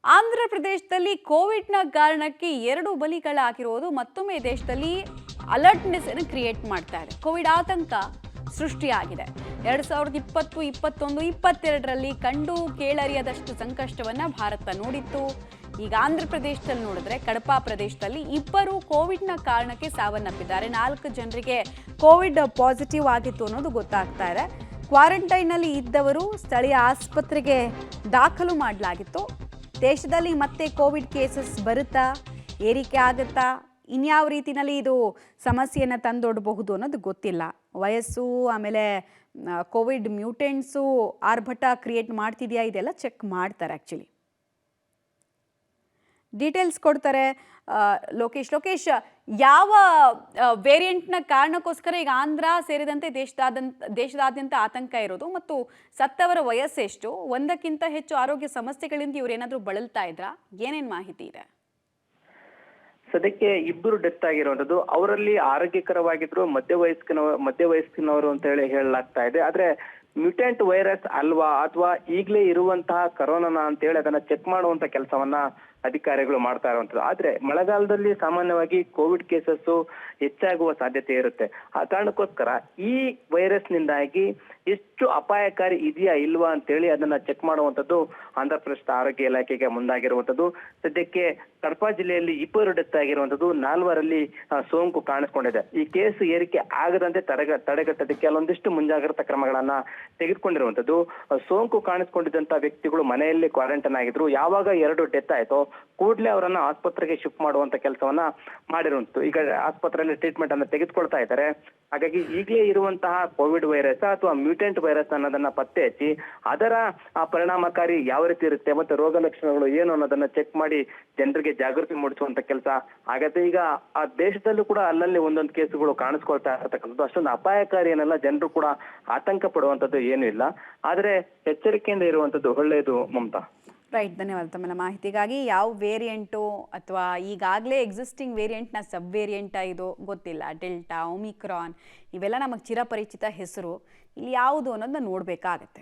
ಆಂಧ್ರ ಪ್ರದೇಶದಲ್ಲಿ ಕೋವಿಡ್ನ ಕಾರಣಕ್ಕೆ 2 ಬಲಿಗಳಾಗಿರೋದು ಮತ್ತೊಮ್ಮೆ ದೇಶದಲ್ಲಿ ಅಲರ್ಟ್ನೆಸ್ ಅನ್ನು ಕ್ರಿಯೇಟ್ ಮಾಡ್ತಾ ಇದೆ. ಕೋವಿಡ್ ಆತಂಕ ಸೃಷ್ಟಿಯಾಗಿದೆ. 2020, 21, 22ರಲ್ಲಿ ಕಂಡು ಕೇಳರಿಯದಷ್ಟು ಸಂಕಷ್ಟವನ್ನ ಭಾರತ ನೋಡಿತ್ತು. ಈಗ ಆಂಧ್ರ ಪ್ರದೇಶದಲ್ಲಿ ನೋಡಿದ್ರೆ ಕಡಪಾ ಪ್ರದೇಶದಲ್ಲಿ 2 ಕೋವಿಡ್ನ ಕಾರಣಕ್ಕೆ ಸಾವನ್ನಪ್ಪಿದ್ದಾರೆ. 4 ಜನರಿಗೆ ಕೋವಿಡ್ ಪಾಸಿಟಿವ್ ಆಗಿತ್ತು ಅನ್ನೋದು ಗೊತ್ತಾಗ್ತಾ ಇದೆ. ಕ್ವಾರಂಟೈನ್ನಲ್ಲಿ ಇದ್ದವರು ಸ್ಥಳೀಯ ಆಸ್ಪತ್ರೆಗೆ ದಾಖಲು ಮಾಡಲಾಗಿತ್ತು. ದೇಶದಲ್ಲಿ ಮತ್ತೆ ಕೋವಿಡ್ ಕೇಸಸ್ ಬರುತ್ತಾ, ಏರಿಕೆ ಆಗುತ್ತಾ, ಇನ್ಯಾವ ರೀತಿಯಲ್ಲಿ ಇದು ಸಮಸ್ಯೆಯನ್ನು ತಂದೊಡ್ಡಬಹುದು ಅನ್ನೋದು ಗೊತ್ತಿಲ್ಲ. ವಯಸ್ಸು ಆಮೇಲೆ ಕೋವಿಡ್ ಮ್ಯೂಟೆಂಟ್ಸು ಆರ್ಭಟ ಕ್ರಿಯೇಟ್ ಮಾಡ್ತಿದೆಯಾ, ಇದೆಲ್ಲ ಚೆಕ್ ಮಾಡ್ತಾರೆ. ಆ್ಯಕ್ಚುಲಿ ಡೀಟೇಲ್ಸ್ ಕೊಡ್ತಾರೆ ಲೋಕೇಶ್, ಯಾವ ವೇರಿಯಂಟ್ನ ಕಾರಣಕ್ಕೋಸ್ಕರ ಈಗ ಆಂಧ್ರ ಸೇರಿದಂತೆ ದೇಶದಾದ್ಯಂತ ಆತಂಕ ಇರೋದು ಮತ್ತು ಸತ್ತವರ ವಯಸ್ಸೆಷ್ಟು, ಒಂದಕ್ಕಿಂತ ಹೆಚ್ಚು ಆರೋಗ್ಯ ಸಮಸ್ಯೆಗಳಿಂದ ಇವರೇನಾದರೂ ಬಳಲ್ತಾ ಇದ್ರಾ, ಏನೇನು ಮಾಹಿತಿ ಇದೆ? ಸದ್ಯಕ್ಕೆ 2 ಡೆತ್ ಆಗಿರುವಂತದ್ದು. ಅವರಲ್ಲಿ ಆರೋಗ್ಯಕರವಾಗಿದ್ರು, ಮಧ್ಯವಯಸ್ಕಿನವರು ಅಂತ ಹೇಳಲಾಗ್ತಾ ಇದೆ. ಆದ್ರೆ ಮ್ಯೂಟೆಂಟ್ ವೈರಸ್ ಅಲ್ವಾ ಅಥವಾ ಈಗಲೇ ಇರುವಂತಹ ಕರೋನಾನ ಅಂತ ಹೇಳಿ ಅದನ್ನ ಚೆಕ್ ಮಾಡುವಂತ ಕೆಲಸವನ್ನ ಅಧಿಕಾರಿಗಳು ಮಾಡ್ತಾ ಇರುವಂತದ್ದು. ಆದ್ರೆ ಮಳೆಗಾಲದಲ್ಲಿ ಸಾಮಾನ್ಯವಾಗಿ ಕೋವಿಡ್ ಕೇಸಸ್ ಹೆಚ್ಚಾಗುವ ಸಾಧ್ಯತೆ ಇರುತ್ತೆ. ಆ ಕಾರಣಕ್ಕೋಸ್ಕರ ಈ ವೈರಸ್ ನಿಂದಾಗಿ ಎಷ್ಟು ಅಪಾಯಕಾರಿ ಇದೆಯಾ ಇಲ್ವಾ ಅಂತೇಳಿ ಅದನ್ನ ಚೆಕ್ ಮಾಡುವಂತದ್ದು ಆಂಧ್ರ ಪ್ರದೇಶದ ಆರೋಗ್ಯ ಇಲಾಖೆಗೆ ಮುಂದಾಗಿರುವಂತದ್ದು. ಸದ್ಯಕ್ಕೆ ಕಡಪಾ ಜಿಲ್ಲೆಯಲ್ಲಿ 2 ಡೆತ್ ಆಗಿರುವಂತದ್ದು, 4ರಲ್ಲಿ ಸೋಂಕು ಕಾಣಿಸ್ಕೊಂಡಿದೆ. ಈ ಕೇಸ್ ಏರಿಕೆ ಆಗದಂತೆ ತಡೆಗಟ್ಟೋದಕ್ಕೆ ಕೆಲವೊಂದಿಷ್ಟು ಮುಂಜಾಗ್ರತಾ ಕ್ರಮಗಳನ್ನ ತೆಗೆದುಕೊಂಡಿರುವಂತದ್ದು. ಸೋಂಕು ಕಾಣಿಸ್ಕೊಂಡಿದ್ದಂತ ವ್ಯಕ್ತಿಗಳು ಮನೆಯಲ್ಲಿ ಕ್ವಾರಂಟೈನ್ ಆಗಿದ್ರು. ಯಾವಾಗ 2 ಡೆತ್ ಆಯ್ತೋ ಕೂಡಲೇ ಅವರನ್ನ ಆಸ್ಪತ್ರೆಗೆ ಶಿಫ್ಟ್ ಮಾಡುವಂತ ಕೆಲಸವನ್ನ ಮಾಡಿರುವಂತದ್ದು. ಈಗ ಆಸ್ಪತ್ರೆಯಲ್ಲಿ ಟ್ರೀಟ್ಮೆಂಟ್ ಅನ್ನ ತೆಗೆದುಕೊಳ್ತಾ ಇದ್ದಾರೆ. ಹಾಗಾಗಿ ಈಗಲೇ ಇರುವಂತಹ ಕೋವಿಡ್ ವೈರಸ್ ಅಥವಾ ಮ್ಯೂಟೆಂಟ್ ವೈರಸ್ ಅನ್ನೋದನ್ನ ಪತ್ತೆ ಹಚ್ಚಿ ಅದರ ಪರಿಣಾಮಕಾರಿ ಯಾವ ರೀತಿ ಇರುತ್ತೆ ಮತ್ತೆ ರೋಗ ಲಕ್ಷಣಗಳು ಏನು ಅನ್ನೋದನ್ನ ಚೆಕ್ ಮಾಡಿ ಜನರಿಗೆ ಜಾಗೃತಿ ಮೂಡಿಸುವಂತ ಕೆಲಸ ಆಗತ್ತೆ. ಈಗ ಆ ದೇಶದಲ್ಲೂ ಕೂಡ ಅಲ್ಲಲ್ಲಿ ಒಂದೊಂದು ಕೇಸುಗಳು ಕಾಣಿಸ್ಕೊಳ್ತಾ ಇರತಕ್ಕಂಥದ್ದು. ಅಷ್ಟೊಂದು ಅಪಾಯಕಾರಿ ಏನಲ್ಲ, ಜನರು ಕೂಡ ಆತಂಕ ಪಡುವಂತದ್ದು ಏನೂ ಇಲ್ಲ. ಆದ್ರೆ ಎಚ್ಚರಿಕೆಯಿಂದ ಇರುವಂತದ್ದು ಒಳ್ಳೆಯದು ಮಮತಾ. ರೈಟ್, ಧನ್ಯವಾದ ತಮ್ಮ ಮಾಹಿತಿಗಾಗಿ. ಯಾವ ವೇರಿಯಂಟು ಅಥವಾ ಈಗಾಗಲೇ ಎಕ್ಸಿಸ್ಟಿಂಗ್ ವೇರಿಯಂಟ್ನ ಸಬ್ ವೇರಿಯಂಟ ಇದು ಗೊತ್ತಿಲ್ಲ. ಡೆಲ್ಟಾ, ಒಮಿಕ್ರಾನ್ ಇವೆಲ್ಲ ನಮಗೆ ಚಿರಪರಿಚಿತ ಹೆಸರು. ಇಲ್ಲಿ ಯಾವುದು ಅನ್ನೋದನ್ನ ನೋಡಬೇಕಾಗತ್ತೆ.